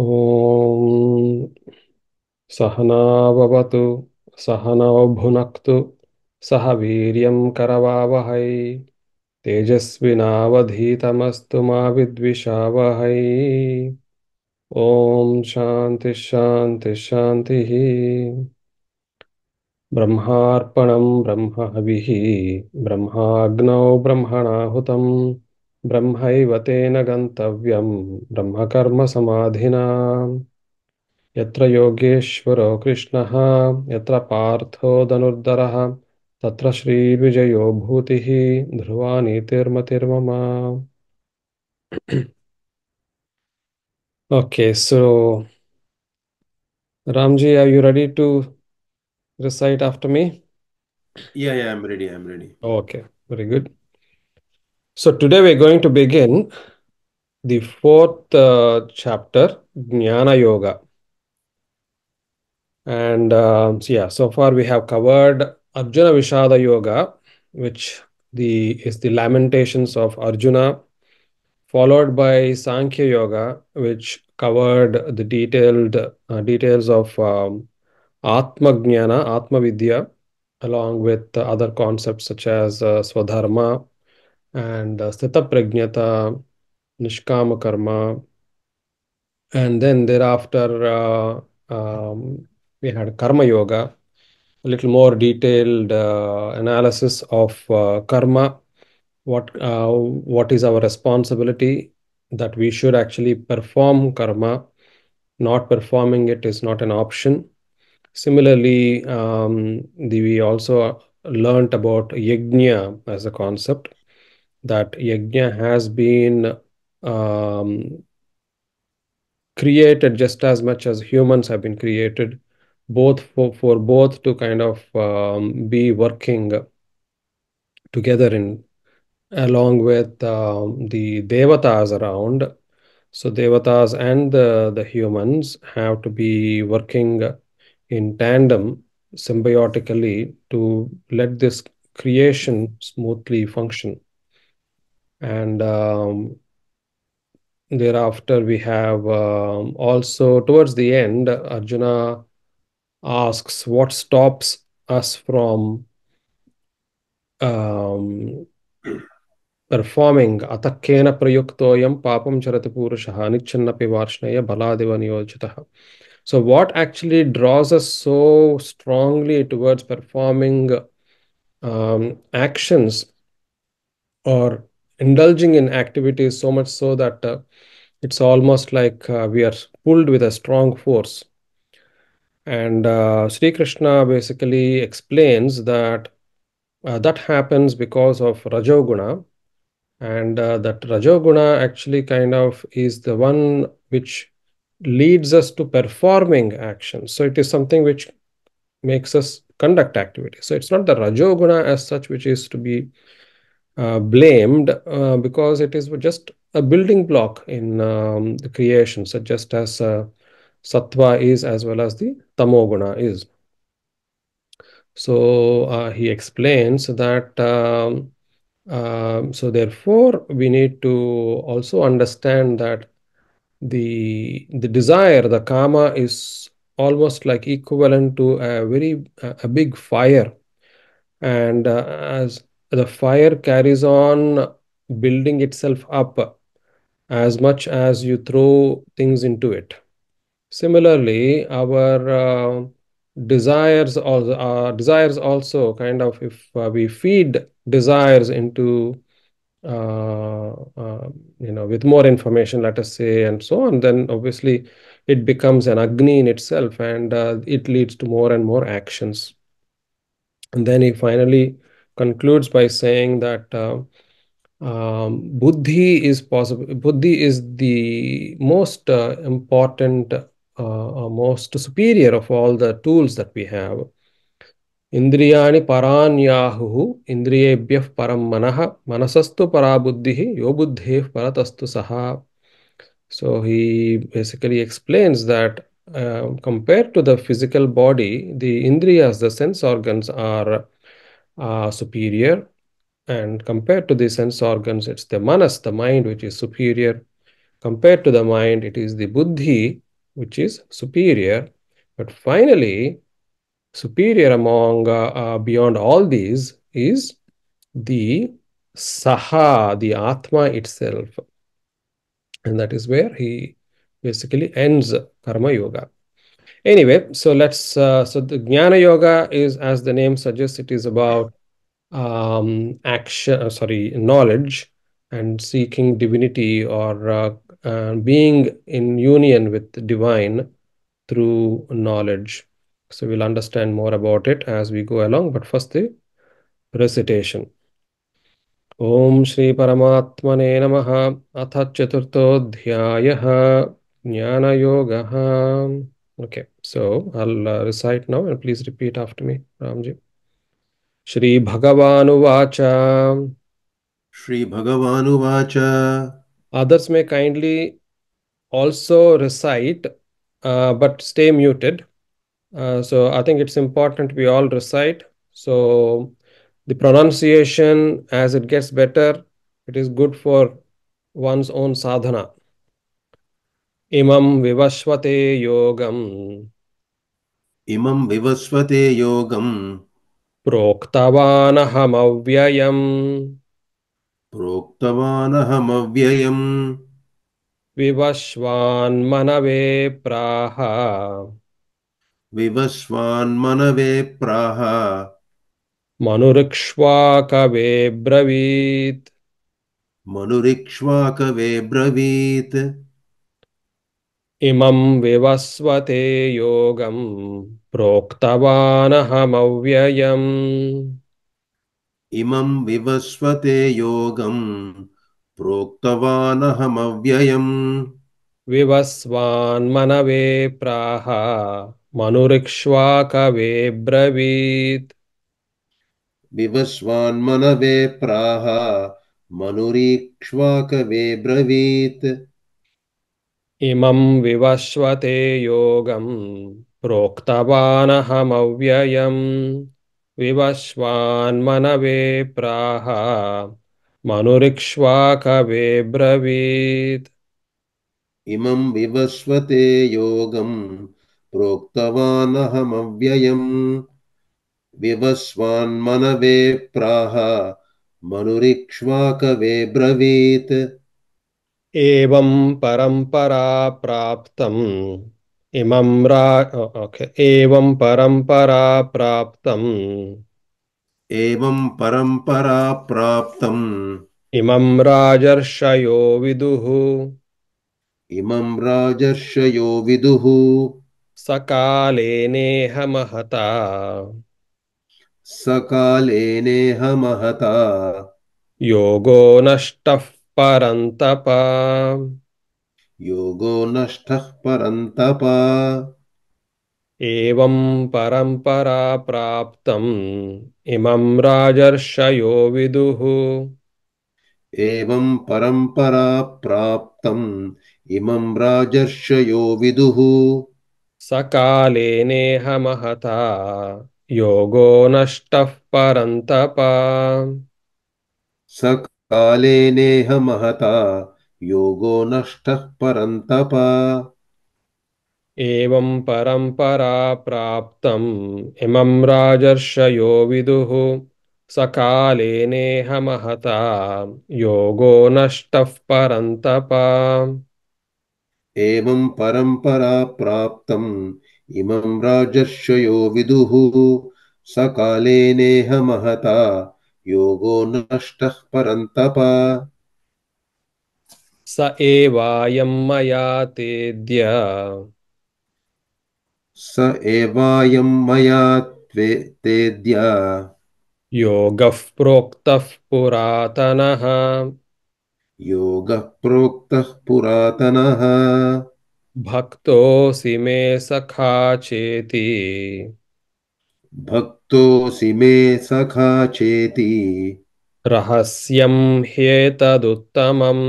ॐ सहना भवतु सहनौ भुनक्तु सह वीर्यं करवावहै तेजस्विनावधीतमस्तु मा विद्विषावहै। ॐ शान्ति शान्ति शान्तिः। ब्रह्मार्पणं ब्रह्म हविः ब्रह्माग्नौ ब्रह्मणाहुतं ब्रह्मैव तेन गन्तव्यं ब्रह्मकर्म समाधिना। यत्र योगेश्वरो कृष्णः यत्र पार्थो धनुर्धरः तत्र श्रीविजयो भूतिः Dhruva नीतिर्मतिर्मम. Okay, so Ramji, are you ready to recite after me? Yeah, I'm ready. I'm ready. Okay, very good. So today we're going to begin the fourth chapter, Jnana Yoga. And so far we have covered Arjuna Vishada Yoga, which is the lamentations of Arjuna, followed by Sankhya Yoga, which covered the details of Atma Jnana, Atma Vidya, along with other concepts such as Swadharma and Sthita Prajnata, Nishkama Karma, and then thereafter we had Karma Yoga, a little more detailed analysis of karma, what is our responsibility, that we should actually perform karma. Not performing it is not an option. Similarly, we also learnt about yajna as a concept, that yajna has been um, created just as much as humans have been created, both for both to kind of be working together in along with the devatas around. So devatas and the humans have to be working in tandem, symbiotically, to let this creation smoothly function. And thereafter, we have also towards the end, Arjuna asks what stops us from um, performing atakkena prayuktoyam papam charati purushah anichannapi varshneya baladeva niyojitah. So what actually draws us so strongly towards performing actions or indulging in activities, so much so that it's almost like we are pulled with a strong force. And Sri Krishna basically explains that that happens because of Rajoguna, and that Rajoguna actually kind of is the one which leads us to performing actions. So it is something which makes us conduct activity. So it's not the Rajoguna as such which is to be blamed, because it is just a building block in the creation, so just as Sattva is as well as the Tamoguna is. So he explains that so therefore we need to also understand that the desire, the kama, is almost like equivalent to a big fire. And as the fire carries on building itself up as much as you throw things into it. Similarly, our desires also kind of, if we feed desires into with more information, let us say, and so on, then obviously it becomes an agni in itself, and it leads to more and more actions. And then he finally concludes by saying that buddhi is possible. Buddhi is the most important, most superior of all the tools that we have. Indriyani paranyahu indriyebhyah param manah manasastu para buddhihi yo buddheh paratastu saha. So he basically explains that compared to the physical body, the indriyas, the sense organs, are superior. And compared to the sense organs, it's the manas, the mind, which is superior. Compared to the mind, it is the buddhi, which is superior. But finally, superior among beyond all these is the Saha, the Atma itself. And that is where he basically ends Karma Yoga. Anyway, so the Jnana Yoga is, as the name suggests, it is about knowledge and seeking divinity, or being in union with the divine through knowledge. So we'll understand more about it as we go along. But first, the recitation. Om Shri Paramatmane Namaha. Atha Chaturthodhyayah Jnana Yogaha. Okay, so I'll recite now, and please repeat after me, Ramji. Shri Bhagavanuvacha. Shri Bhagavanuvacha. Others may kindly also recite, but stay muted. So I think it's important we all recite. So the pronunciation, as it gets better, it is good for one's own sadhana. Imam vivasvate yogam Imam vivasvate yogam. proktavanaham avyayam Proktavanahamavyayam. vivasvan manave praha Vivasvan manave praha. manurikshvakave bravit. Manurikshvakave bravit. Imam vivasvate yogam proktavanaham avyayam Imam vivasvate yogam. Proktavanahamavyayam. vivasvan manave praha manurikshvakave bravit. Vivasvan manave praha. Manurikshvakave bravit. Imam vivasvate yogam proktavanaham avyayam vivasvan manave praha manurikshvakave bravit. Imam vivasvate yogam proktavanahamavyayam vivasvan manave praha manurikshvakave bravit. एवं परंपरा प्राप्तम् एवं परंपरा प्राप्तम् Evam parampara praptam इमं राजर्षयो विदुः imam rajarshayo viduhu सकाले नेह महता sakale neha mahata योगो नष्टः परन्तप. yogo nashtah parantapa. एवं परंपरा प्राप्तम् इमं राजर्षयो विदुः Evam parampara praptam imam rajarshayo viduhu सकाले नेह महता योगो नष्टः परन्तप. sakale neha mahata yogo nashtah parantapa. एवं परंपरा प्राप्तम् इमं राजर्षयो विदुः सकाले नेह महता योगो नष्टः परन्तप. एवं परंपरा प्राप्तम् इमं राजर्षयो विदुः सकाले नेह महता योगो नष्टः परन्तप. स एवायं मया तेद्य स एवायं मया तेद्य योगः प्रोक्तः पुरातनः योगः प्रोक्तः पुरातनः भक्तोऽसि मे सखा चेति भक्तोऽसि मे सखा चेति रहस्यं ह्येतदुत्तमम्.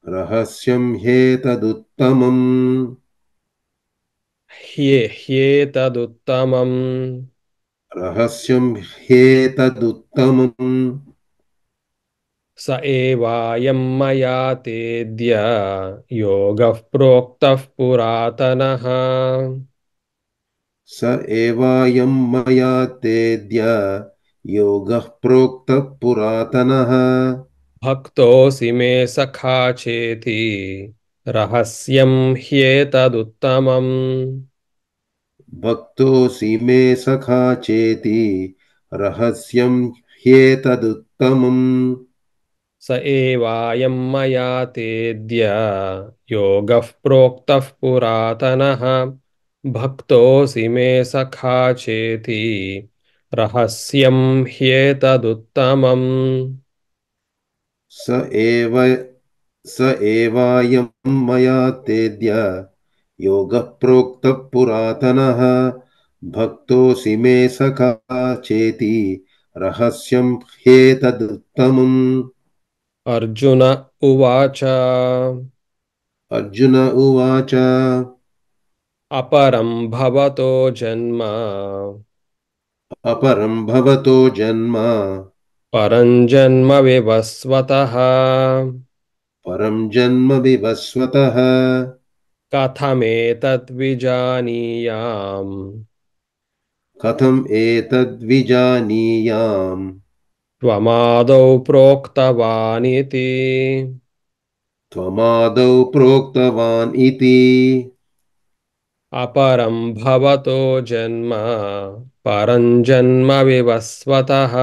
रहस्यं ह्येतदुत्तमम्. ह्येतदुत्तमम्. रहस्यं ह्येतदुत्तमम्. स एवायं मया तेद्य योगः प्रोक्तः पुरातनः। स एवायं मया तेद्य योगः प्रोक्तः पुरातनः। भक्तोऽसि मे सखा चेति रहस्यं ह्येतदुत्तमम्। भक्तोऽसि मे सखा चेति रहस्यं ह्येतदुत्तमम्। स एवायं मया तेद्य योगः प्रोक्तः पुरातनः। भक्तोऽसि मे सखा चेति रहस्यं ह्येतदुत्तमम्। स एव स एवायं मया तेद्य योगः प्रोक्तः पुरातनः। भक्तोऽसि मे सखा चेति रहस्यं ह्येतदुत्तमम्। अर्जुन उवाच अर्जुन उवाच अपरं भवतो जन्म अपरं भवतो जन्म परं जन्म विवस्वतः परं जन्म विवस्वतः कथमेतद्विजानीयाम् कथम् एतद्विजानीयाम् त्वमादौ प्रोक्तवानिति। त्वमादौ प्रोक्तवान् इति। अपरं भवतो जन्म परं जन्म विवस्वतः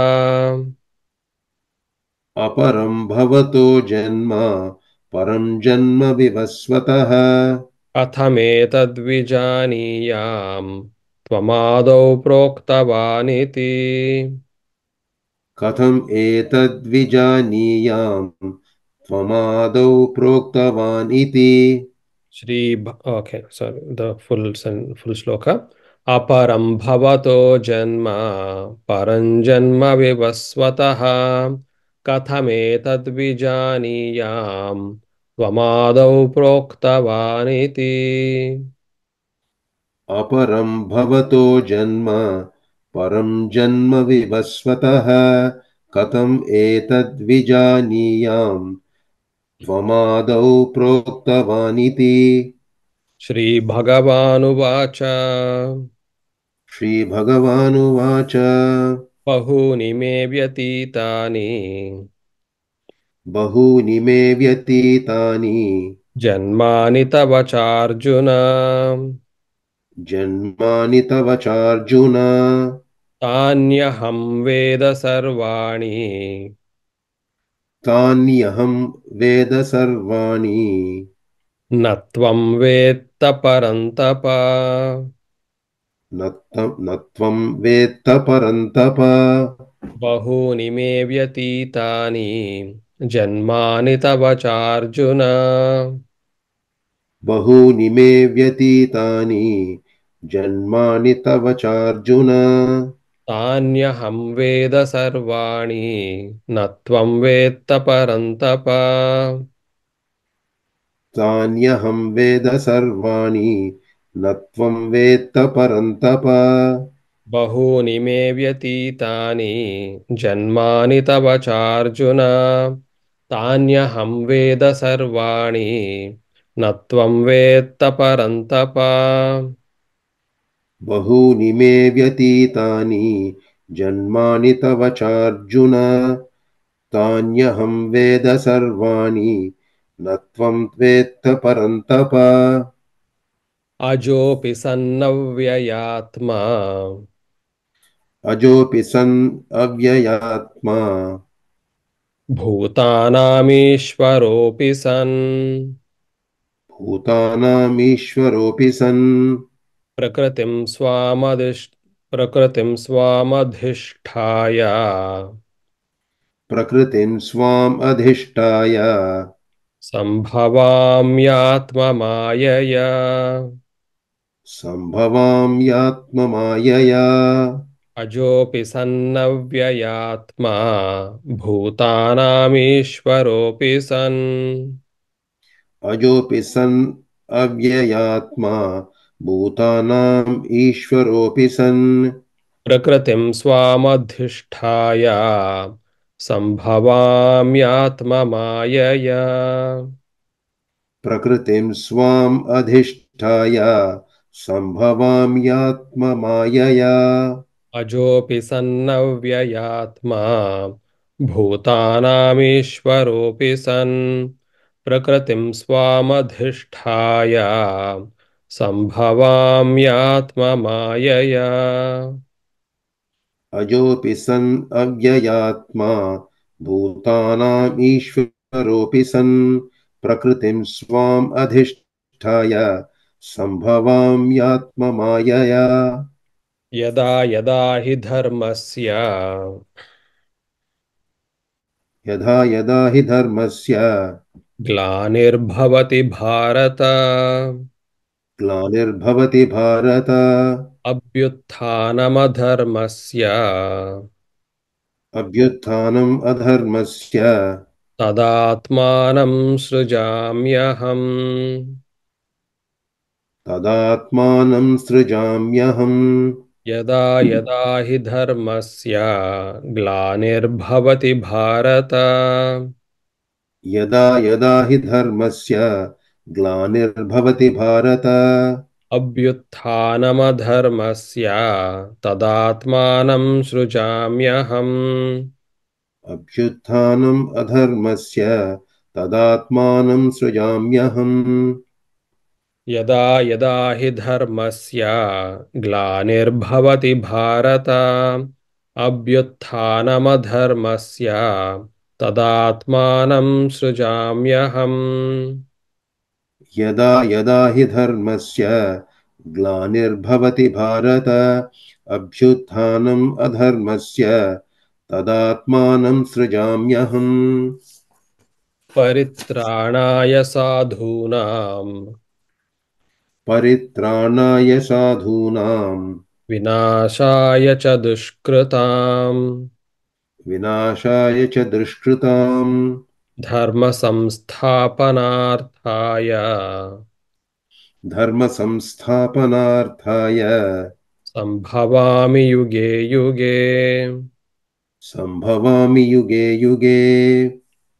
अपरं भवतो जन्म परं जन्म विवस्वतः कथमेतद्विजानीयाम् त्वमादौ प्रोक्तवानिति। कथम् एतद्विजानीयाम् त्वमादौ प्रोक्तवान् इति। Okay, sorry, the full shloka. Aparam bhavato janma paranjanma vivasvataha kathame tadvijaniyam tvamadau proktavaniti. अपरं भवतो जन्म परं जन्म विवस्वतः कथम् एतद्विजानीयाम् त्वमादौ प्रोक्तवानिति। Shri Bhagavanuvacha श्रीभगवानुवाच bahuni me vyatitani बहूनि मे व्यतीतानि janmani tava charjuna जन्मानि तव चार्जुन तान्यहं वेद सर्वाणि तान्यहं वेद सर्वाणि न त्वं वेत्त परन्तप। न त्वं वेत्त परन्तप। बहूनि मे व्यतीतानि जन्मानि तव चार्जुन बहूनि मे व्यतीतानि जन्मानि तव चार्जुन तान्यहं वेद सर्वाणि न त्वं वेत्त परन्तप। तान्यहं वेद सर्वाणि न त्वं वेत्त परन्तप। बहूनि मे व्यतीतानि जन्मानि तव चार्जुन तान्यहं वेद सर्वाणि न त्वं वेत्त परन्तप। बहूनि मे व्यतीतानि जन्मानि तव चार्जुन तान्यहं वेद सर्वाणि न त्वं वेत्त परन्तप। अजोऽपि सन्नव्ययात्मा अजोऽपि सन् अव्ययात्मा भूतानामीश्वरोऽपि सन् भूतानामीश्वरोऽपि सन् प्रकृतिं प्रकृतिं स्वामधिष्ठाय प्रकृतिं स्वाम् अधिष्ठाय सम्भवाम्यात्ममायया सम्भवाम्यात्ममायया अजोऽपि सन्नव्ययात्मा भूतानामीश्वरोऽपि सन् अजोऽपि सन् अव्ययात्मा भूतानाम् ईश्वरोऽपि सन् प्रकृतिं स्वामधिष्ठाय सम्भवाम्यात्ममायया प्रकृतिं स्वाम् अधिष्ठाय सम्भवाम्यात्ममायया अजोऽपि सन्नव्ययात्मा भूतानामीश्वरोऽपि सन् प्रकृतिं स्वामधिष्ठाय सम्भवाम्यात्ममायया अजोऽपि सन् अव्ययात्मा भूतानाम् ईश्वरोऽपि सन् प्रकृतिं स्वाम् अधिष्ठाय सम्भवाम्यात्ममायया यदा यदा हि धर्मस्य यदा यदा हि धर्मस्य ग्लानिर्भवति भारत ग्लानिर्भवति भारत अभ्युत्थानमधर्मस्य अभ्युत्थानम् अधर्मस्य तदात्मानं सृजाम्यहम् तदात्मानं सृजाम्यहम् यदा यदा हि धर्मस्य ग्लानिर्भवति भारत यदा यदा हि धर्मस्य ग्लानिर्भवति भारत अभ्युत्थानमधर्मस्य तदात्मानं सृजाम्यहम् अभ्युत्थानम् अधर्मस्य तदात्मानं सृजाम्यहम् यदा यदा हि धर्मस्य ग्लानिर्भवति भारत अभ्युत्थानमधर्मस्य तदात्मानं सृजाम्यहम् यदा यदा हि धर्मस्य ग्लानिर्भवति भारत अभ्युत्थानम् अधर्मस्य तदात्मानं सृजाम्यहम् परित्राणाय साधूनां परित्राणाय साधूनां विनाशाय च दुष्कृतां विनाशाय च दुष्कृताम् धर्म संस्थापनार्थाय धर्म संस्थापनार्थाय संभवामि युगे युगे संभवामि युगे युगे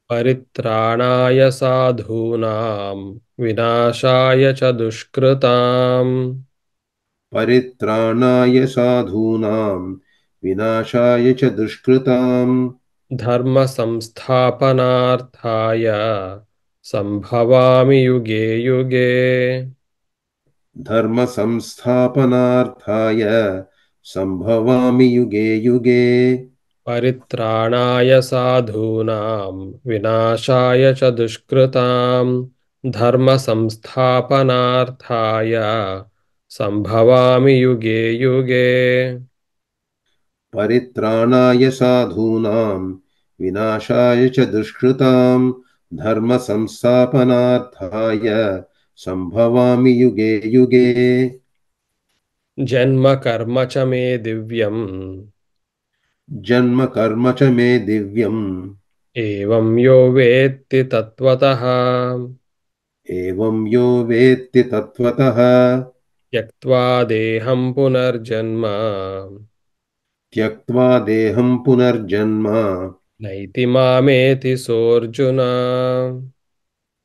परित्राणाय साधूनां विनाशाय च दुष्कृतां परित्राणाय साधूनां विनाशाय च दुष्कृताम् धर्म संस्थापनार्थाय संभवामि युगे युगे धर्म संस्थापनार्थाय संभवामि युगे युगे परित्राणाय साधूनां विनाशाय च दुष्कृतां धर्म संस्थापनार्थाय संभवामि युगे युगे परित्राणाय साधूनां विनाशाय च दुष्कृताम् धर्म संस्थापनार्थाय संभवामि युगे युगे जन्म कर्म च मे दिव्यम् जन्म कर्म च मे दिव्यम् एवं यो वेत्ति तत्त्वतः एवं यो वेत्ति तत्त्वतः त्यक्त्वा देहं पुनर्जन्म त्यक्त्वा देहं पुनर्जन्म नैति मामेति सोऽर्जुन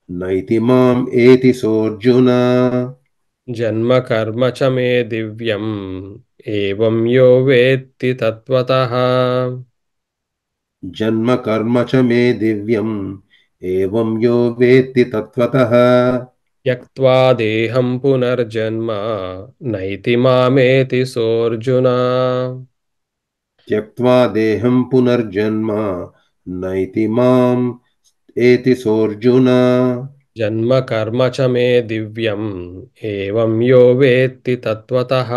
नैति माम् एति सोऽर्जुन जन्म कर्म च मे दिव्यम् एवं यो वेत्ति तत्त्वतः जन्म कर्म च मे दिव्यम् एवं यो वेत्ति तत्त्वतः त्यक्त्वा देहं पुनर्जन्म नैति मामेति सोऽर्जुन त्यक्त्वा देहं पुनर्जन्म नैति माम् एति सोऽर्जुन जन्म कर्म च मे दिव्यम् एवं यो वेत्ति तत्त्वतः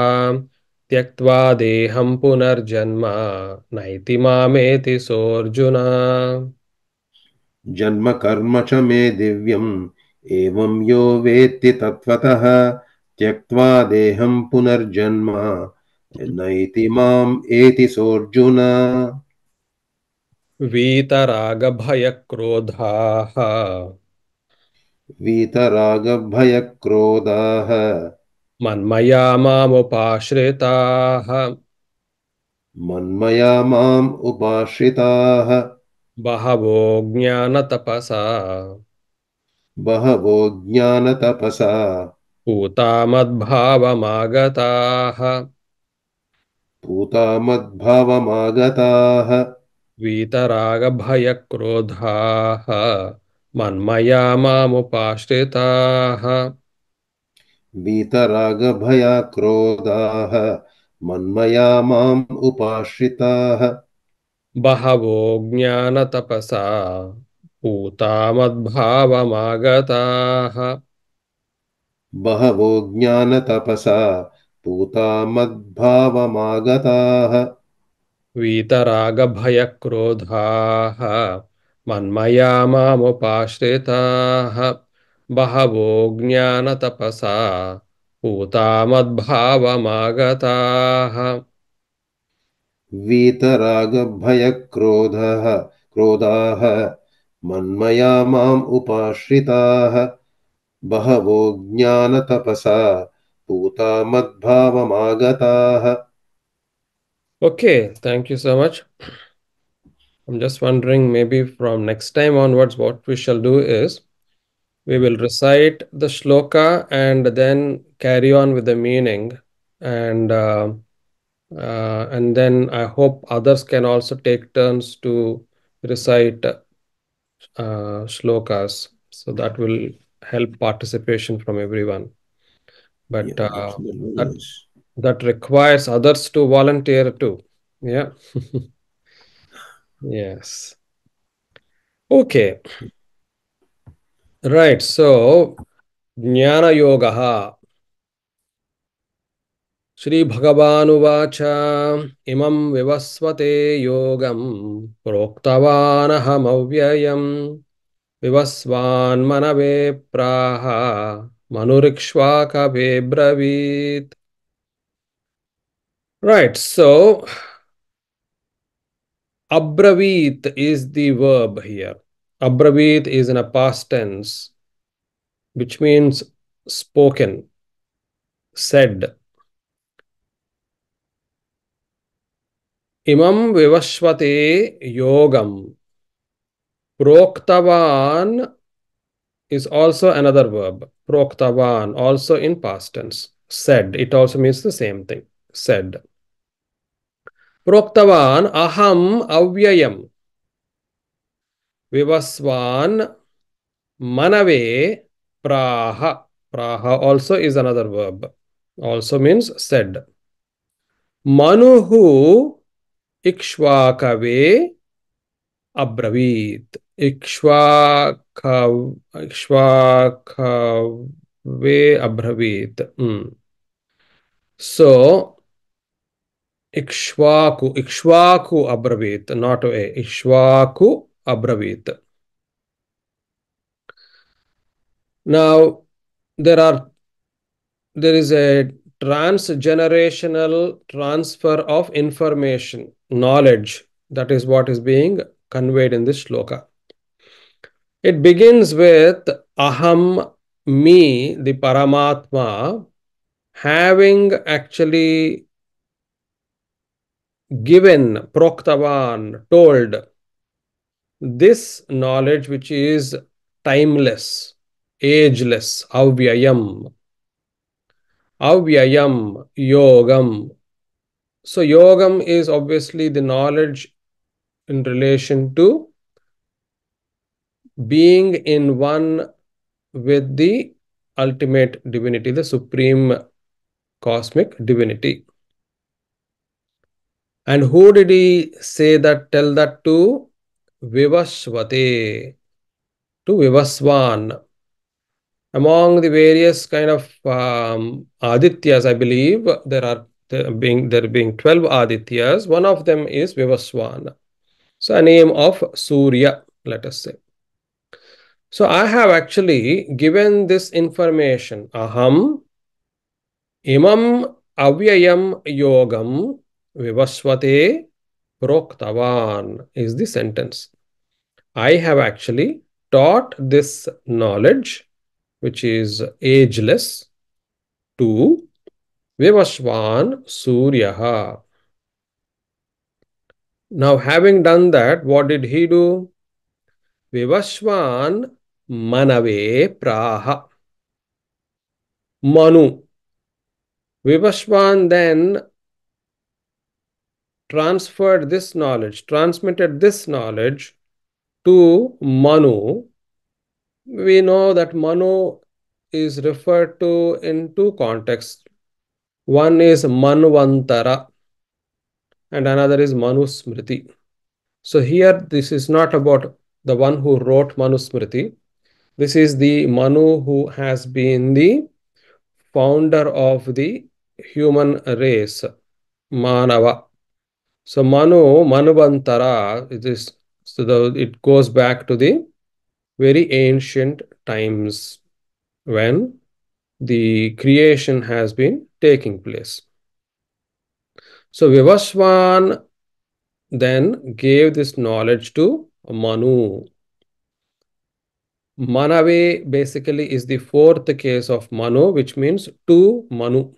त्यक्त्वा देहं पुनर्जन्म नैति मामेति सोऽर्जुन जन्म कर्म च मे दिव्यम् एवं यो वेत्ति तत्त्वतः त्यक्त्वा देहं पुनर्जन्म नैति माम् एति सोऽर्जुन वीतरागभयक्रोधाः वीतरागभयक्रोधाः मन्मया मामुपाश्रिताः मन्मया माम् उपाश्रिताः बहवो ज्ञानतपसा बहवो ज्ञानतपसा पूता मद्भावमागताः पूता मद्भावमागताः वीतरागभयक्रोधाः मन्मया मामुपाश्रिताः वीतरागभयाक्रोधाः मन्मया माम् उपाश्रिताः बहवो ज्ञानतपसा पूता मद्भावमागताः बहवो ज्ञानतपसा पूता मद्भावमागताः वीतरागभयक्रोधाः मन्मया मामुपाश्रिताः बहवो ज्ञानतपसा पूता मद्भावमागताः वीतरागभयक्रोधः क्रोधाः मन्मया माम् उपाश्रिताः बहवो ज्ञानतपसा पूता मद्भावमागताः Okay, thank you so much. I'm just wondering, maybe from next time onwards, what we shall do is we will recite the shloka and then carry on with the meaning. And then I hope others can also take turns to recite shlokas. So that will help participation from everyone. But Yeah, absolutely. that Yes. that requires others to volunteer too. Yeah. Yes. Okay. Right. So Jnana Yoga. Shri Bhagavanuvacha imam vivasvate yogam proktavanaham avyayam vivasvan manave praha manurikshvaka bravit. Right, so abravit is the verb here. Abravit is in a past tense, which means spoken, said. Imam vivasvate yogam. Proktavan is also another verb. Proktavan, also in past tense. Said. It also means the same thing. Said. Proktavan aham avyayam. Vivasvan manave praha. Praha also is another verb. Also means said. Manuhu ikshvakave abravit. Ikshvakave abravit. So, Ikshvaku abravit, not a Ikshvaku abravit. Now, there are there is a transgenerational transfer of information, knowledge. That is what is being conveyed in this shloka. It begins with aham, me, the Paramatma, having actually given, proktavan, told this knowledge which is timeless, ageless, avyayam, avyayam, yogam. So, yogam is obviously the knowledge in relation to being in one with the ultimate divinity, the supreme cosmic divinity. And who did he say that, tell that to? Vivasvate, to Vivasvan. Among the various kind of Adityas, I believe there being 12 Adityas. One of them is Vivaswana. So a name of Surya, let us say. So I have actually given this information. Aham imam avyayam yogam vivasvate proktavan is the sentence. I have actually taught this knowledge, which is ageless, to Vivasvan Suryaha. Now, having done that, what did he do? Vivaswan manave praha. Manu. Vivaswan then transferred this knowledge, transmitted this knowledge to Manu. We know that Manu is referred to in two contexts. One is Manvantara and another is Manusmriti. So here this is not about the one who wrote Manusmriti. This is the Manu who has been the founder of the human race, Manava. So Manuvantara, it goes back to the very ancient times when the creation has been taking place. So Vivaswan then gave this knowledge to Manu. Manave basically is the fourth case of Manu, which means to Manu.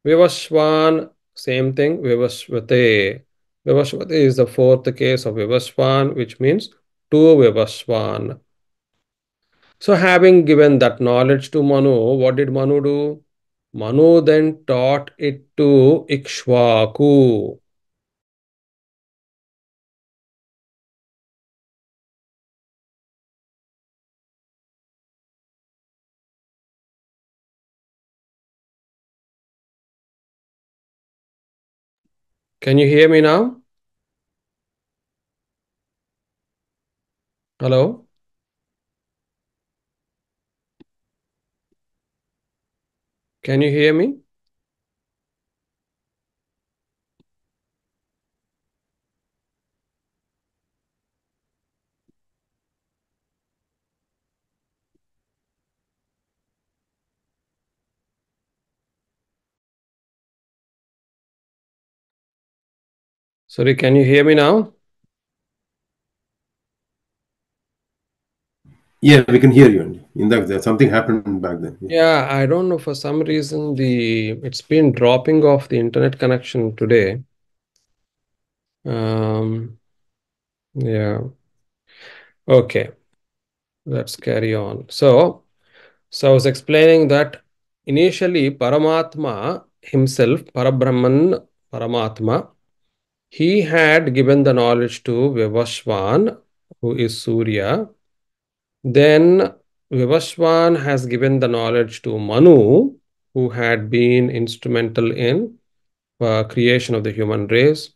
Vivaswan, same thing, Vivasvate. Vivasvate is the fourth case of Vivaswan, which means to Vivaswan. So, having given that knowledge to Manu, what did Manu do? Manu then taught it to Ikshvaku. Can you hear me now? Hello? Can you hear me? Sorry, can you hear me now? Yeah, we can hear you. In that, something happened back then. Yeah, I don't know. For some reason, it's been dropping off the internet connection today. Yeah. Okay, let's carry on. So I was explaining that initially Paramatma himself, Parabrahman, Paramatma, he had given the knowledge to Vivaswan, who is Surya. Then Vivaswan has given the knowledge to Manu, who had been instrumental in creation of the human race.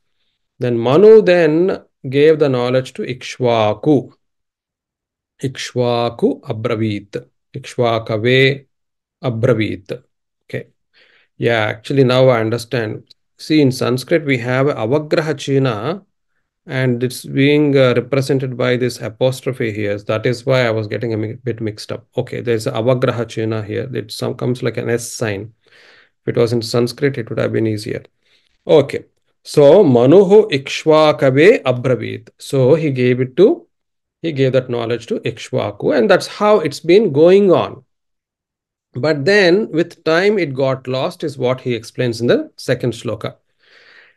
Then Manu then gave the knowledge to Ikshvaku. Ikshvaku Abravit. Ikshvakave Abravit. Okay. Yeah, actually now I understand. See, in Sanskrit we have Avagraha China and it's being represented by this apostrophe here. That is why I was getting a bit mixed up. Okay, there's Avagraha China here. It some comes like an S sign. If it was in Sanskrit, it would have been easier. Okay. So Manuhu Ikshvakave Abravit. So he gave that knowledge to Ikshvaku, and that's how it's been going on. But then with time it got lost, is what he explains in the second shloka.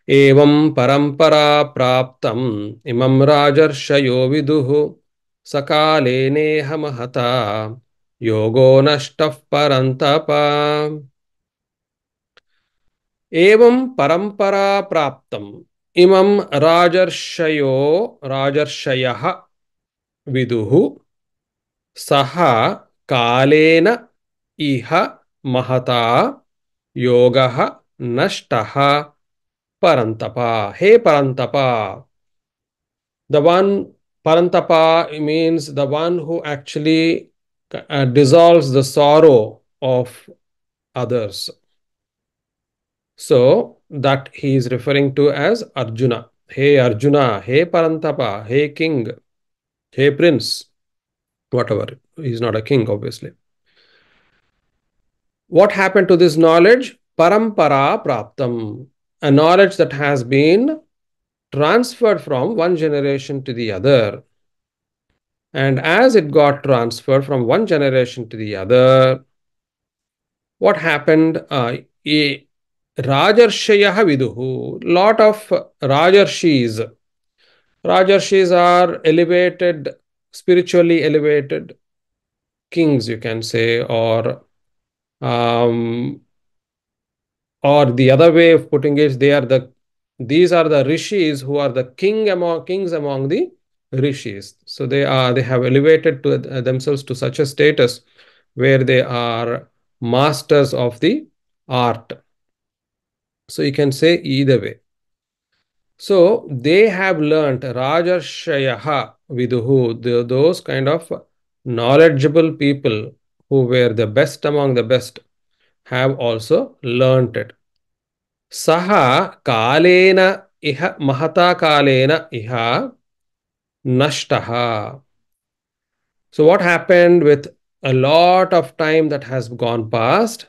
Evam parampara praptam imam rajarshayo viduhu sakale neha mahata yogo nashtaf parantapa. Evam parampara praptam imam rajarshayah viduhu saha kalena iha mahata yogaha nashtaha parantapa. Hey Parantapa, the one Parantapa means the one who actually dissolves the sorrow of others. So that he is referring to as Arjuna. Hey Arjuna, hey Parantapa, hey king, hey prince, whatever. He's not a king, obviously. What happened to this knowledge? Parampara praptam, a knowledge that has been transferred from one generation to the other. And as it got transferred from one generation to the other, what happened? A Rajarshayah viduhu, lot of Rajarshis, Rajarshis are elevated, spiritually elevated kings, you can say, um, or the other way of putting it, these are the rishis who are the kings among the rishis. So they have elevated to themselves to such a status where they are masters of the art. So you can say either way. So they have learnt Rajarshayaha Viduhu, those kind of knowledgeable people who were the best among the best have also learnt it. Saha kalena iha mahata kalena iha nashtaha. So what happened with a lot of time that has gone past?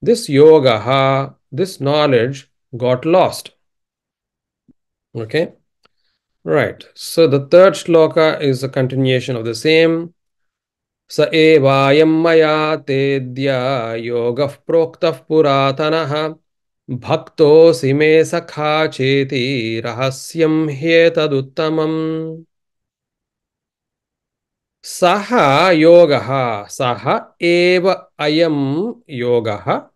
This yoga, this knowledge got lost. Okay. Right. So the third shloka is a continuation of the same. Sa evayam maya tedya yogah proktah puratanaha bhakto sime sakha cheti rahasyam hyetaduttamam. Saha yogaha saha eva ayam yogaha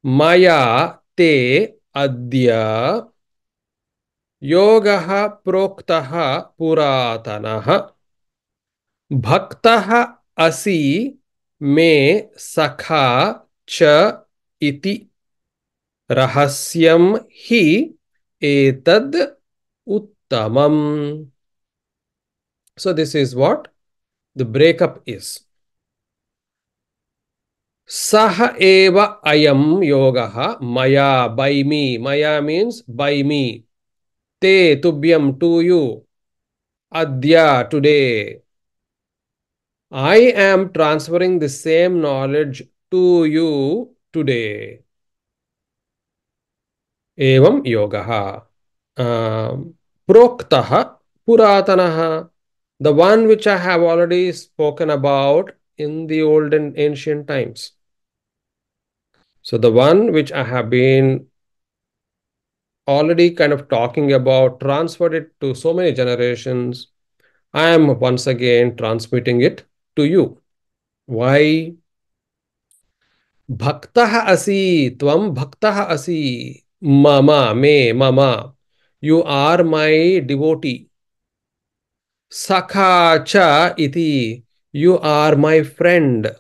maya te adya yogaha proktaha puratanaha भक्तः असि मे सखा च इति रहस्यम हि एतद् उत्तमम्. So this is what the breakup is. Sah eva ayam yogaha maya, by me. Maya means by me. Te tubhyam, to you. Adya, today. I am transferring the same knowledge to you today. Evam yogaha. Proktaha puratanaha. The one which I have already spoken about in the old and ancient times. So the one which I have been already kind of talking about, transferred it to so many generations. I am once again transmitting it to you. Why? Bhaktah asi, tvam bhaktah asi, mama, me, mama. You are my devotee. Sakha cha iti, you are my friend.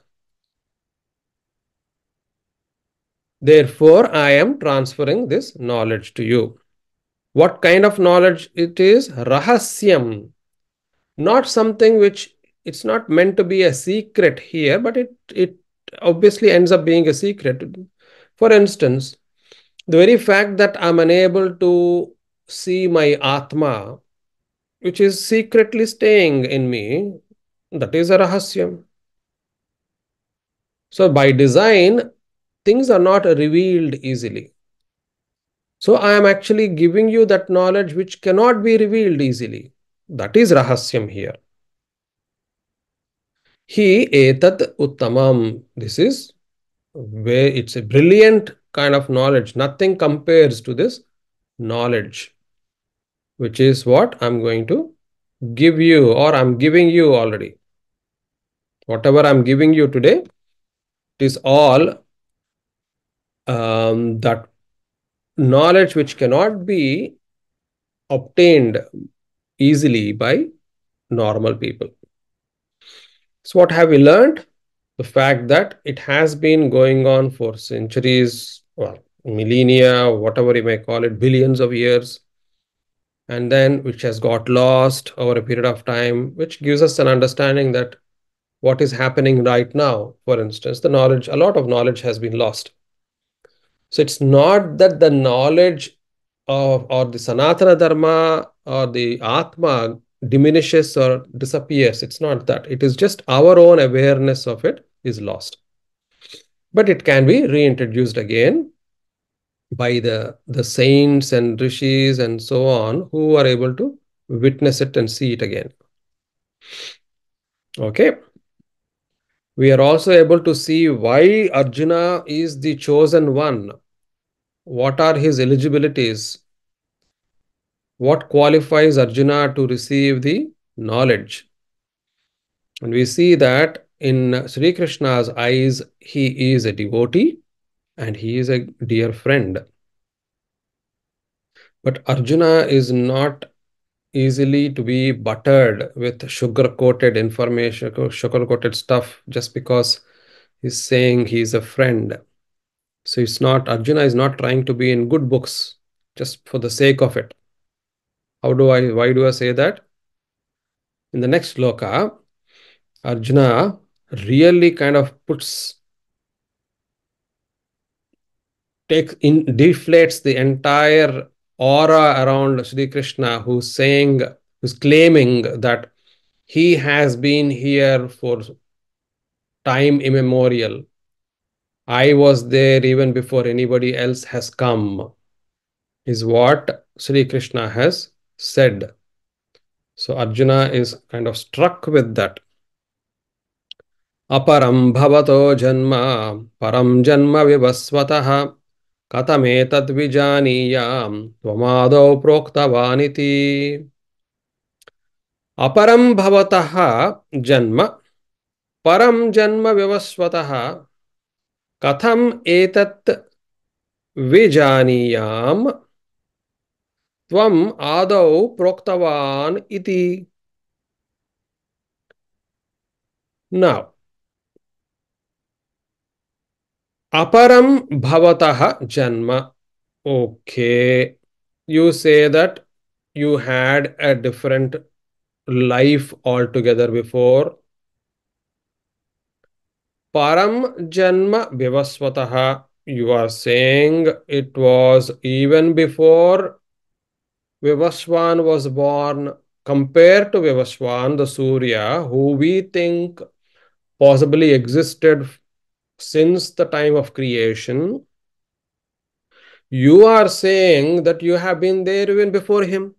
Therefore, I am transferring this knowledge to you. What kind of knowledge it is? Rahasyam. Not something which, it's not meant to be a secret here, but it obviously ends up being a secret. For instance, the very fact that I'm unable to see my Atma, which is secretly staying in me, that is a rahasyam. So by design, things are not revealed easily. So I am actually giving you that knowledge which cannot be revealed easily. That is rahasyam here. He etat uttamam. This is where it's a brilliant kind of knowledge. Nothing compares to this knowledge, which is what I'm going to give you, or I'm giving you already. Whatever I'm giving you today, it is all that knowledge which cannot be obtained easily by normal people. So what have we learned? The fact that it has been going on for centuries, well, millennia, whatever you may call it, billions of years, and then which has got lost over a period of time, which gives us an understanding that what is happening right now, for instance, the knowledge, a lot of knowledge has been lost. So it's not that the knowledge of or the Sanatana Dharma or the Atma diminishes or disappears. It's not that. It is just our own awareness of it is lost. But it can be reintroduced again by the saints and rishis and so on who are able to witness it and see it again. Okay. We are also able to see why Arjuna is the chosen one. What are his eligibilities? What qualifies Arjuna to receive the knowledge? And we see that in Sri Krishna's eyes, he is a devotee and he is a dear friend. But Arjuna is not easily to be buttered with sugar coated information, sugar coated stuff just because he's saying he's a friend. So it's not, Arjuna is not trying to be in good books just for the sake of it. Why do I say that? In the next sloka, Arjuna really kind of deflates the entire aura around Sri Krishna, who's claiming that he has been here for time immemorial. I was there even before anybody else has come, is what Sri Krishna has said. So Arjuna is kind of struck with that. Aparam bhavato janma, param janma vivasvatah, कथमेतद् विजानीयाम् त्वमादौ प्रोक्तवानिति अपरं भवतः जन्म परं जन्म विवस्वतः कथम् एतत् विजानीयाम् त्वम् आदौ प्रोक्तवान् इति. Now, aparam bhavatah janma. Okay, you say that you had a different life altogether before. Param Janma Vivasvataha, you are saying it was even before Vivaswan was born, compared to Vivaswan, the Surya, who we think possibly existed since the time of creation. You are saying that you have been there even before him.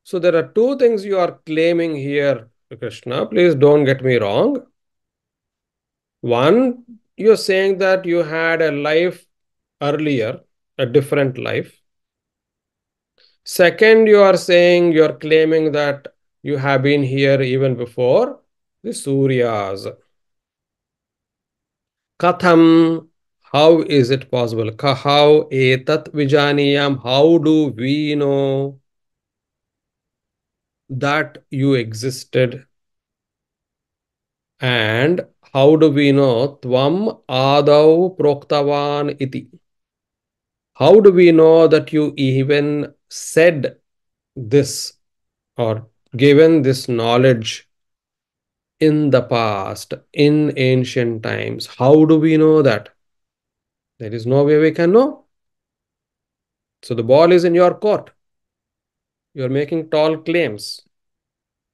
So there are two things you are claiming here, Krishna. Please don't get me wrong. One, you're saying that you had a life earlier, a different life. Second, you are saying, you're claiming that you have been here even before the Suryas. Katham, how is it possible? How etat vijaniyam, how do we know that you existed? And how do we know tvam adau proktavan iti? How do we know that you even said this or given this knowledge in the past, in ancient times? How do we know that? There is no way we can know. So the ball is in your court. You are making tall claims.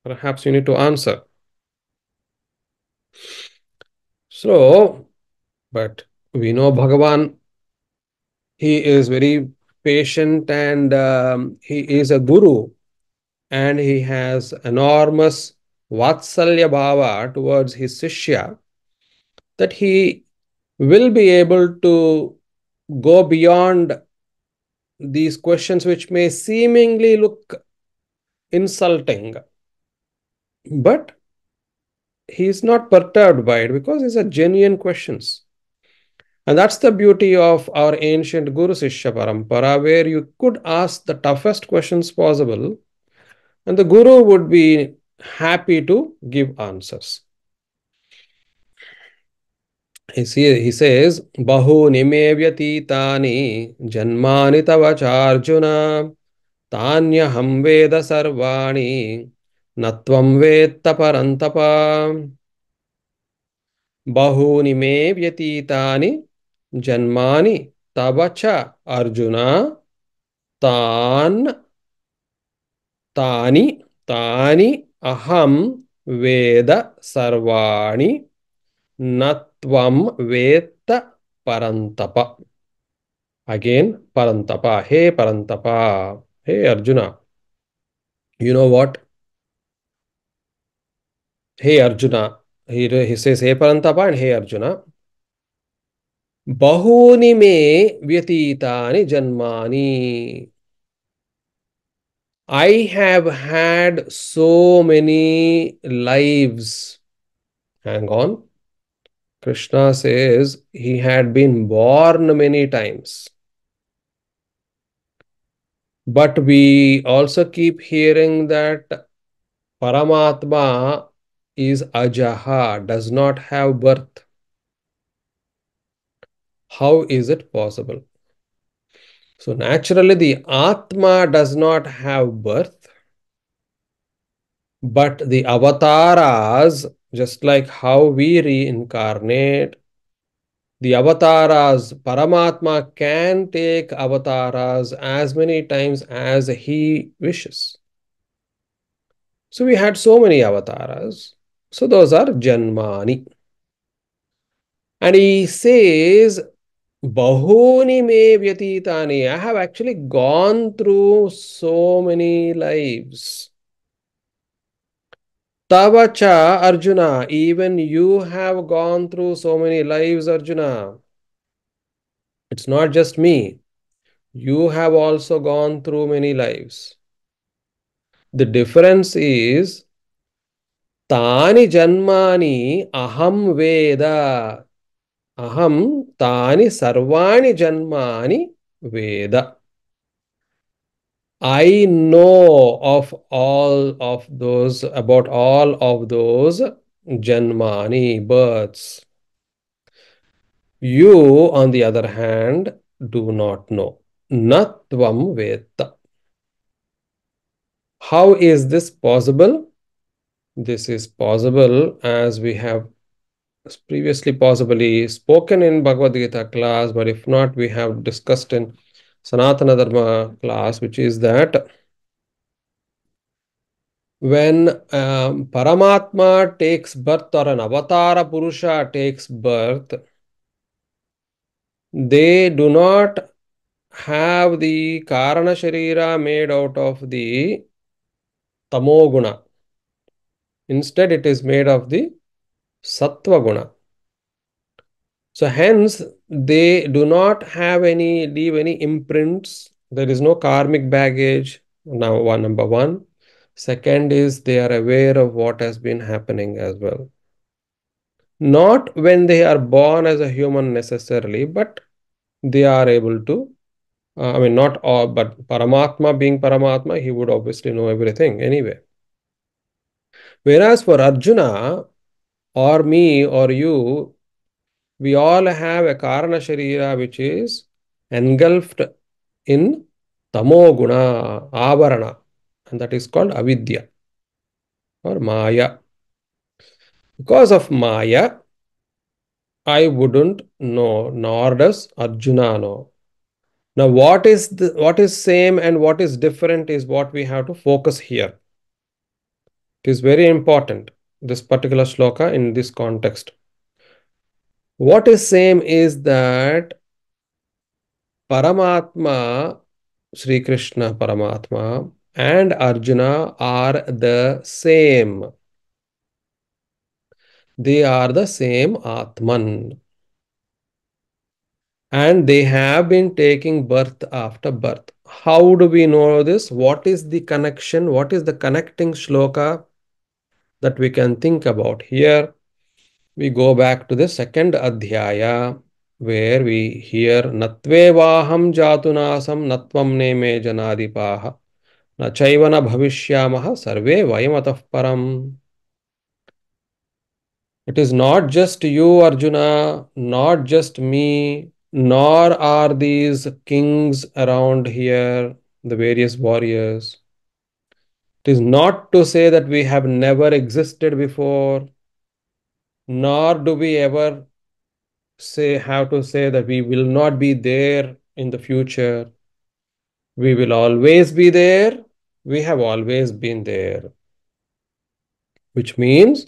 Perhaps you need to answer. So, but we know Bhagavan, he is very patient and he is a guru and he has enormous Vatsalya Bhava towards his Sishya, that he will be able to go beyond these questions which may seemingly look insulting. But he is not perturbed by it because these are genuine questions. And that's the beauty of our ancient Guru Sishya Parampara, where you could ask the toughest questions possible, and the Guru would be happy to give answers. He says, Bahuni me vyatitani janmani tava charjuna tanyaham veda sarvani natvam vetta parantapa. Bahuni me vyatitani janmani tava cha arjuna tan tani tani aham veda sarvani natvam vetta parantapa. Again, parantapa. Hey, parantapa. Hey, Arjuna. You know what? Hey, Arjuna. He says, Hey, parantapa, and Hey, Arjuna. Bahuni me vyatitani janmani. I have had so many lives. Hang on. Krishna says he had been born many times. But we also keep hearing that Paramatma is ajaha, does not have birth. How is it possible? So naturally the Atma does not have birth, but the avatars, just like how we reincarnate, the avatars, Paramatma can take avatars as many times as he wishes. So we had so many avatars. So those are Janmani. And he says, Bahuni me vyatitani. I have actually gone through so many lives. Tavacha Arjuna. Even you have gone through so many lives, Arjuna. It's not just me. You have also gone through many lives. The difference is Tani Janmani Aham Veda. Aham Tani Sarvani Janmani Veda. I know of all of those, about all of those Janmani, births. You, on the other hand, do not know. Natvam Veda. How is this possible? This is possible as we have previously possibly spoken in Bhagavad Gita class, but if not, we have discussed in Sanatana Dharma class, which is that when Paramatma takes birth or an Avatara Purusha takes birth, they do not have the Karana Sharira made out of the Tamoguna. Instead, it is made of the Sattva Guna. So hence, they do not have leave any imprints. There is no karmic baggage. Now, number one. Second is they are aware of what has been happening as well. Not when they are born as a human necessarily, but they are able to, not all, but Paramatma being Paramatma, he would obviously know everything anyway. Whereas for Arjuna, or me, or you, we all have a Karana Sharira which is engulfed in Tamoguna, Avarana, and that is called Avidya or Maya. Because of Maya, I wouldn't know, nor does Arjuna know. Now, what is same and what is different is what we have to focus here. It is very important, this particular shloka in this context. What is same is that Paramatma, Sri Krishna Paramatma, and Arjuna are the same. They are the same Atman. And they have been taking birth after birth. How do we know this? What is the connection? What is the connecting shloka that we can think about? Here we go back to the second adhyaya where we hear Natvevaham jatunasam natvam neme janadipaha na chaivana bhavishyamaha sarve vayamatah param. It is not just you, Arjuna, not just me, nor are these kings around here, the various warriors. It is not to say that we have never existed before, nor do we ever have to say that we will not be there in the future. We will always be there. We have always been there. Which means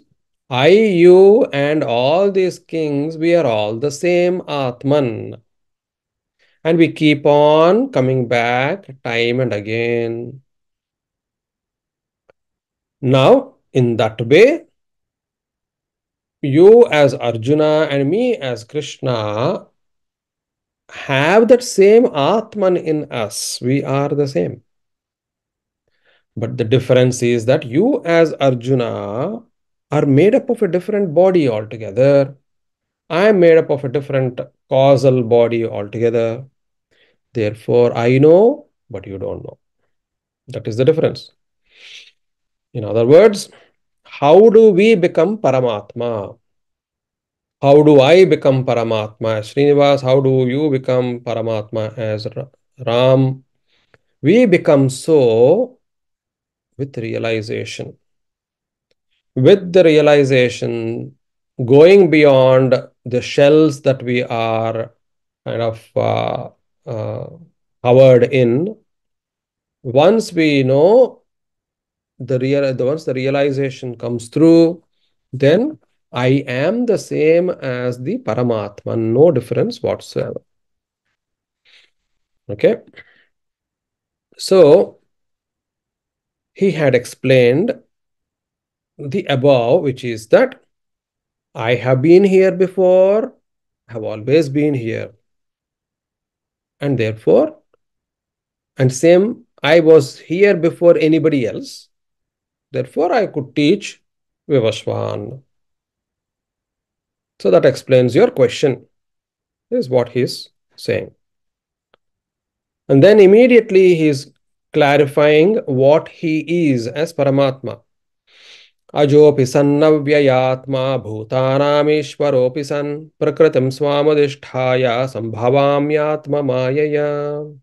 I, you, and all these kings, we are all the same Atman. And we keep on coming back time and again. Now, in that way, you as Arjuna and me as Krishna have that same Atman in us. We are the same. But the difference is that you as Arjuna are made up of a different body altogether. I am made up of a different causal body altogether. Therefore, I know, but you don't know. That is the difference. In other words, how do we become Paramatma? How do I become Paramatma? Srinivas, how do you become Paramatma as Ram? We become so with realization. With the realization, going beyond the shells that we are kind of uh, covered in, once we know once the realization comes through, then I am the same as the Paramatma, no difference whatsoever. Okay. So he had explained the above, which is that I have been here before, have always been here. And therefore, and same, I was here before anybody else. Therefore, I could teach Vivaswan. So that explains your question, is what he's saying. And then immediately he's clarifying what he is as Paramatma. Ajopi sannavvyayatma bhutanamishvaropi san prakritim swamadishthaya sambhavamyatma mayaya.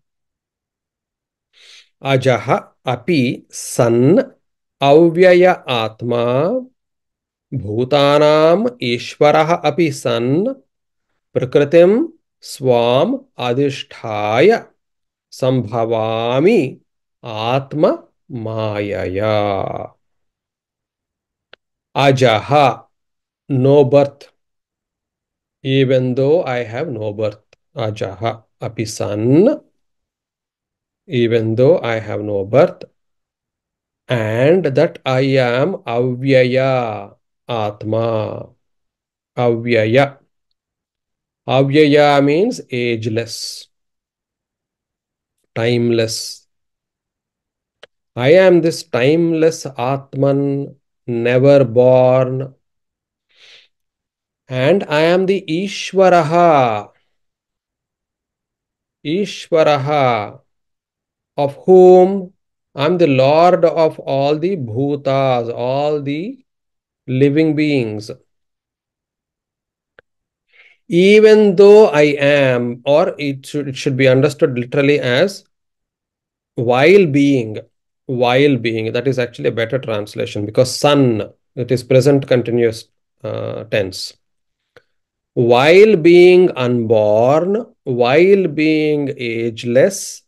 Ajaha api san avyaya atma bhutanam ishvarah api san prakritim swam adishthaya sambhavami atma mayaya. Ajaha, no birth, even though I have no birth. Ajaha api san, even though I have no birth, and that I am avyaya atma. Avyaya. Avyaya means ageless, timeless. I am this timeless Atman, never born, and I am the Ishvaraha, Ishvaraha, of whom I am the Lord of all the bhutas, all the living beings. Even though I am, or it should be understood literally as while being, that is actually a better translation because sun, it is present continuous tense. While being unborn, while being ageless,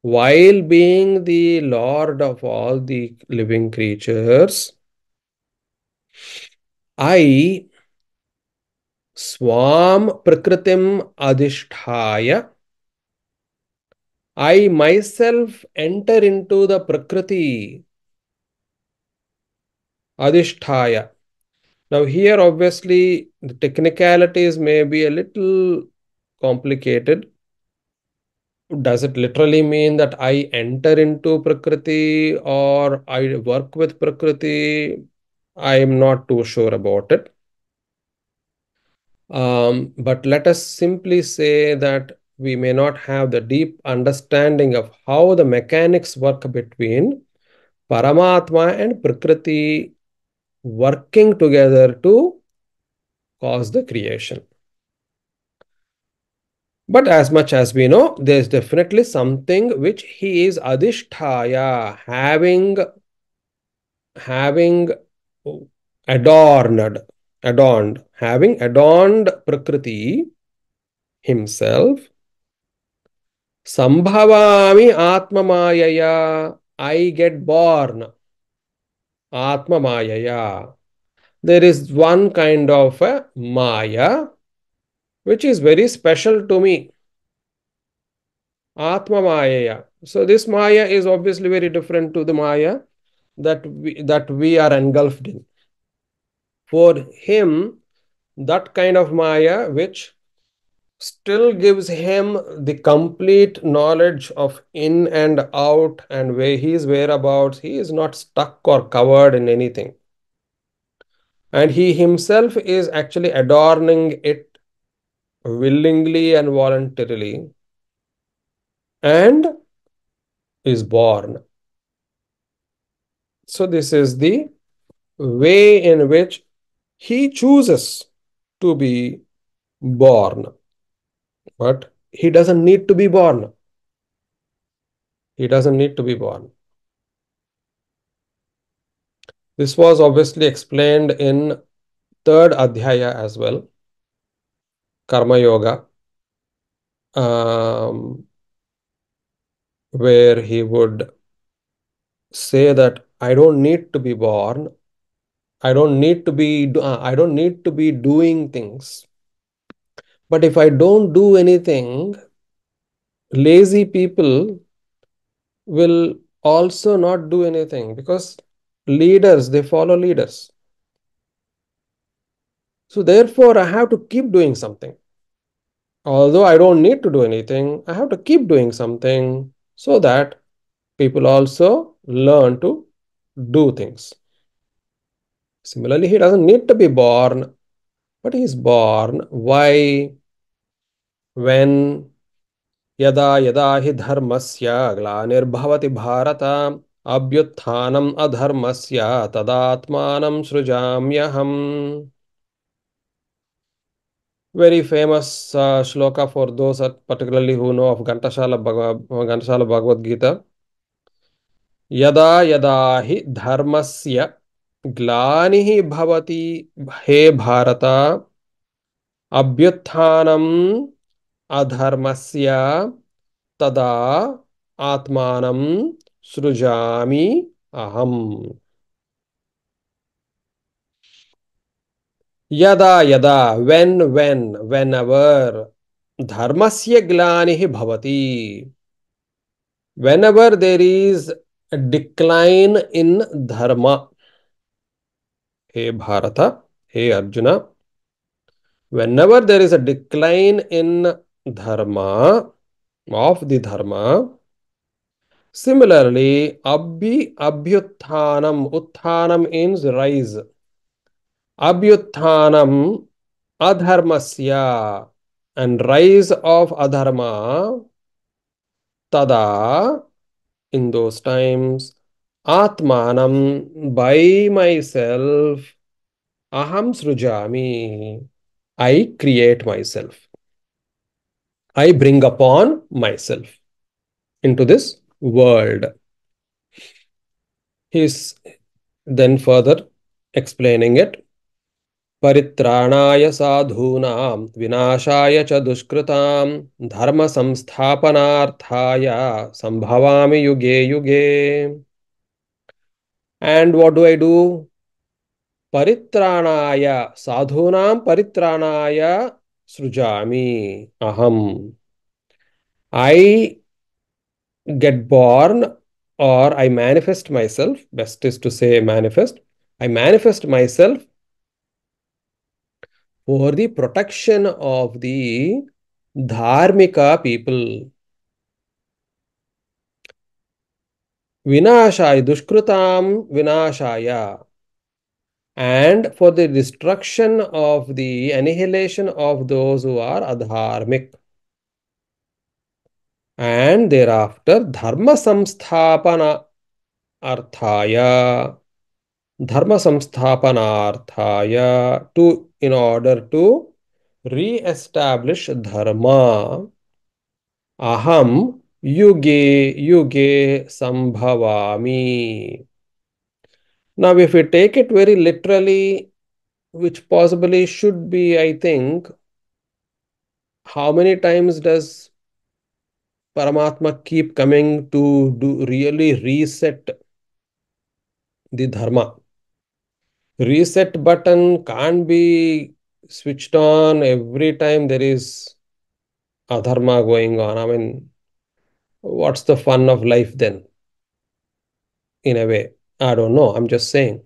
while being the Lord of all the living creatures, I swam prakritim adishthaya, I myself enter into the prakriti adishthaya. Now here obviously the technicalities may be a little complicated. Does it literally mean that I enter into Prakriti or I work with Prakriti? I am not too sure about it. But let us simply say that we may not have the deep understanding of how the mechanics work between Paramatma and Prakriti working together to cause the creation. But as much as we know, there is definitely something which he is adishthaya, having having adorned Prakriti himself. Sambhavami Atma Mayaya, I get born Atma Mayaya. There is one kind of a Maya which is very special to me. Atma Maya. So this Maya is obviously very different to the Maya that we are engulfed in. For him, that kind of Maya which still gives him the complete knowledge of in and out and where his whereabouts. He is not stuck or covered in anything. And he himself is actually adorning it willingly and voluntarily and is born. So, this is the way in which he chooses to be born. But he doesn't need to be born. He doesn't need to be born. This was obviously explained in third adhyaya as well, Karma Yoga, where he would say that I don't need to be born. I don't need to be doing things. But if I don't do anything, lazy people will also not do anything because leaders, they follow leaders. So therefore, I have to keep doing something. Although I don't need to do anything, I have to keep doing something so that people also learn to do things. Similarly, he doesn't need to be born, but he is born. Why? When यदा यदा हि धर्मस्य ग्लानिर्भवति Bharat अभ्युत्थानम् अधर्मस्य तदात्मानं सृजाम्यहम्. Very famous shloka for those particularly who know of Ghantashala Bhagavad Gita. यदा यदा हि धर्मस्य ग्लानिः भवति हे भारत अभ्युत्थानम् अधर्मस्य तदा आत्मानं सृजामि अहम्. यदा यदा whenever धर्मस्य ग्लानिः भवति, whenever there is a decline in dharma, hey Bharat, hey Arjun, whenever there is a decline in dharma, of the dharma, similarly, abhyuthanam, uthanam means rise. Abhyuthanam adharmasya, and rise of adharma, tada, in those times, atmanam, by myself, aham srujami, I create myself. I bring upon myself into this world. He is then further explaining it. परित्राणाय साधूनां विनाशाय च दुष्कृतां धर्म संस्थापनार्थाय संभवामि युगे युगे. And what do I do? परित्राणाय, साधूनां परित्राणाय सृजामि अहम. I get born or I manifest myself, best is to say manifest. I manifest myself for the protection of the dharmika people. Vinashaya, dushkrutam vinashaya. And for the destruction of the annihilation of those who are adharmic. And thereafter, dharma samsthapana arthaya. Dharma samsthapanarthaya, to in order to re-establish dharma, aham yuge yuge sambhavami. Now, if we take it very literally, which possibly should be, I think, how many times does Paramatma keep coming to do really reset the dharma? Reset button can't be switched on every time there is adharma going on. I mean, what's the fun of life then? In a way, I don't know. I'm just saying.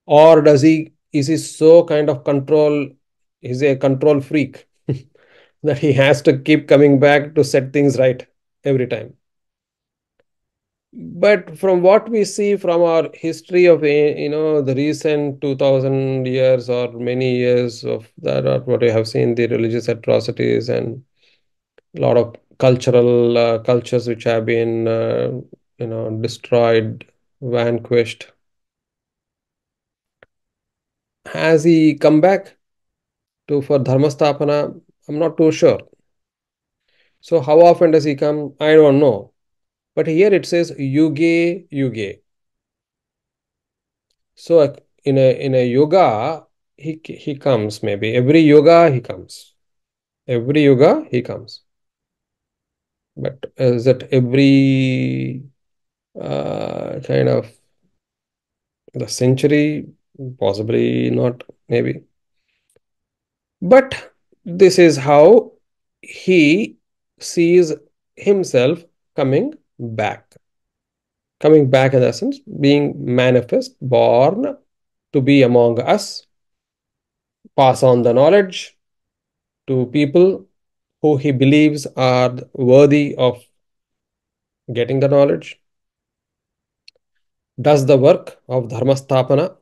Or is he so kind of control? He's a control freak that he has to keep coming back to set things right every time. But from what we see from our history of the recent 2000 years or many years of that, or what we have seen, the religious atrocities and a lot of cultural cultures which have been destroyed, vanquished. Has he come back to for dharmastapana? I'm not too sure. So how often does he come? I don't know. But here it says yuge yuge. So in a yoga, he comes, maybe every yoga he comes. Every yoga he comes. But is it every kind of the century? Possibly not, maybe. But this is how he sees himself coming back. Coming back in essence, being manifest, born to be among us, pass on the knowledge to people who he believes are worthy of getting the knowledge, does the work of dharmastapana,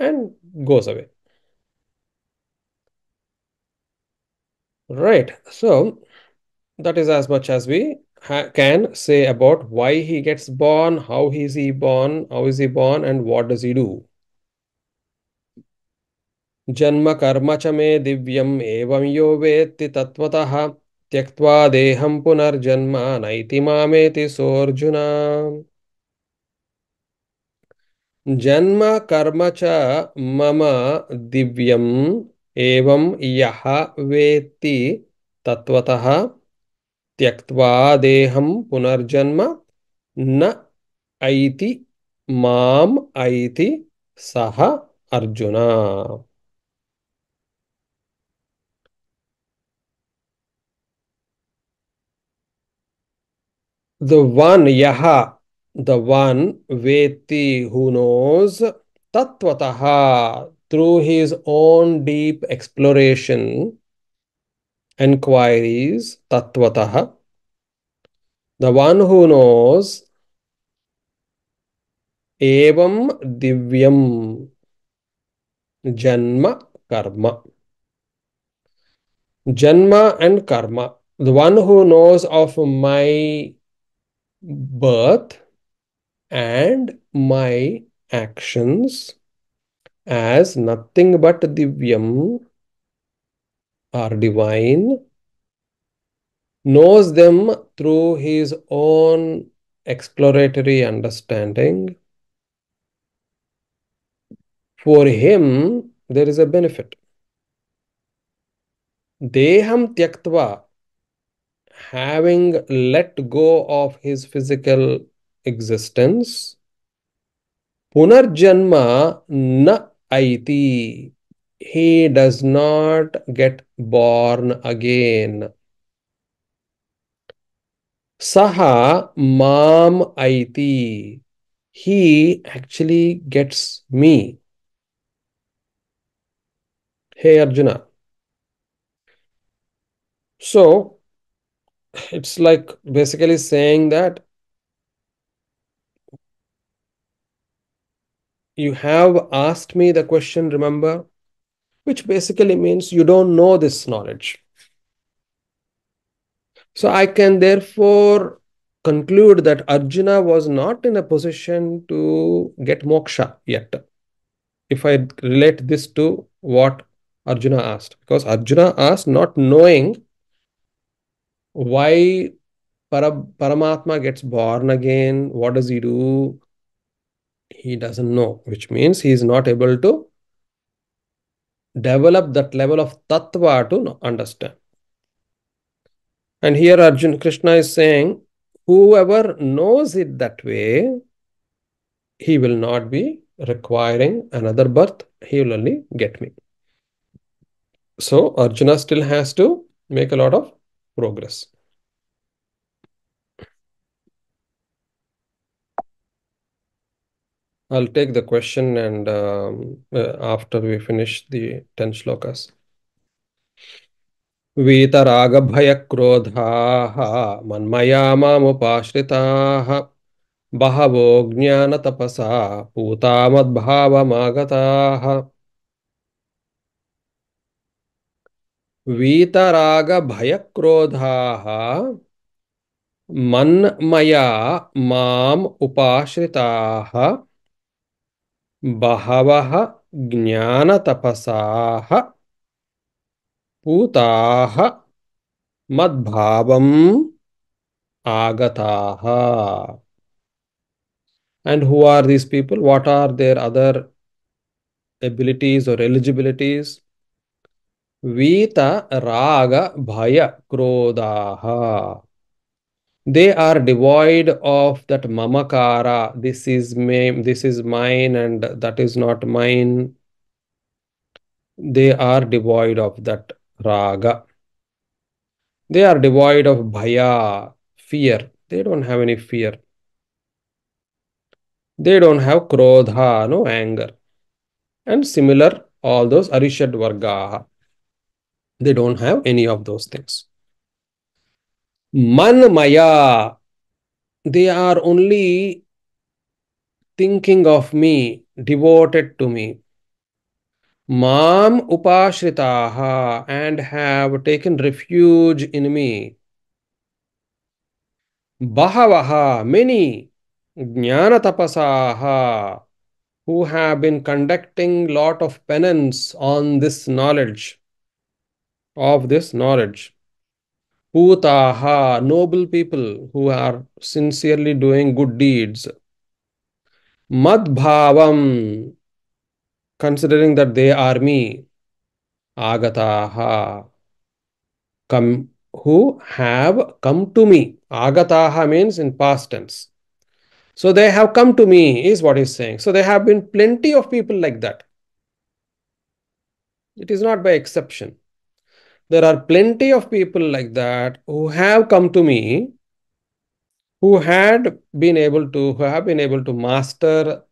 and goes away. Right. So that is as much as we can say about why he gets born, how is he born, and what does he do. जन्म कर्म च मे दिव्यम एवं यो वेत्ति तत्वतः त्यक्त्वा देहं पुनर्जन्म नैति मामेति सोऽर्जुन जन्म कर्म च मम दिव्यम एवं यः वेत्ति तत्वतः त्यक्त्वा देहं पुनर्जन्म न ऐति माम ऐति सः Arjun. The one, yaha, the one, veti, who knows, tattvataha, through his own deep exploration, enquiries, tattvataha, the one who knows, evam divyam, janma, karma. Janma and karma. The one who knows of my birth and my actions as nothing but divyam or divine, knows them through his own exploratory understanding. For him, there is a benefit. Deham tyaktva, having let go of his physical existence, punarjanma na aiti, he does not get born again. Saha mam aiti, he actually gets me. Hey Arjuna. So it's like basically saying that you have asked me the question, remember, which basically means you don't know this knowledge. So I can therefore conclude that Arjuna was not in a position to get moksha yet. If I relate this to what Arjuna asked, because Arjuna asked not knowing why Paramatma gets born again, what does he do? He doesn't know, which means he is not able to develop that level of tattva to understand. And here Arjun Krishna is saying, whoever knows it that way, he will not be requiring another birth. He will only get me. So Arjuna still has to make a lot of progress. I'll take the question and after we finish the 10 shlokas. वीतरागभयक्रोधाः मन्मया मामुपाश्रिताः बहवो ज्ञानतपसा पूता मद्भावमागताः वीतरागभयक्रोधाः मन्मया माम् उपाश्रिताः बहवः ज्ञानतपसाः पूताः मद्भावम् आगताः. And who are these people? What are their other abilities or eligibilities? Vita raga bhaya krodaha. They are devoid of that mamakara. This is me, this is mine, and that is not mine. They are devoid of that raga. They are devoid of bhaya, fear. They don't have any fear. They don't have krodha, no anger. And similar, all those arishad vargaha. They don't have any of those things. Manmaya, they are only thinking of me, devoted to me. Mam upashritaha, and have taken refuge in me. Bahavaha, many. Jnana tapasaha, who have been conducting lot of penance on this knowledge, of this knowledge. Putaha, noble people who are sincerely doing good deeds. Madbhavam, considering that they are me. Agataha, come, who have come to me. Agataha means in past tense. So they have come to me, is what he's saying. So there have been plenty of people like that. It is not by exception. There are plenty of people like that who have come to me, who have been able to master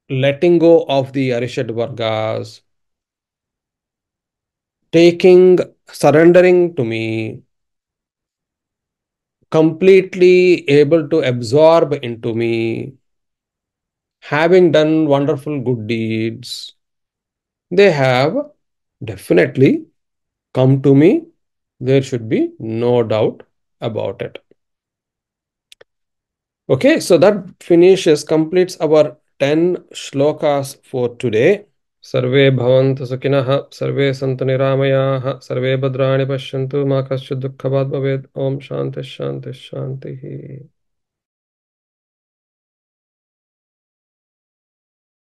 letting go of the Arishad Vargas, surrendering to me, completely able to absorb into me, having done wonderful good deeds. They have definitely come to me. There should be no doubt about it. Okay, so that completes our 10 shlokas for today. सर्वे भवन्तु सुखिनः सर्वे सन्तु निरामयाः सर्वे भद्राणि पश्यन्तु मा कश्चित् दुःखभाग् भवेत् ओम शान्तिः शान्तिः शान्तिः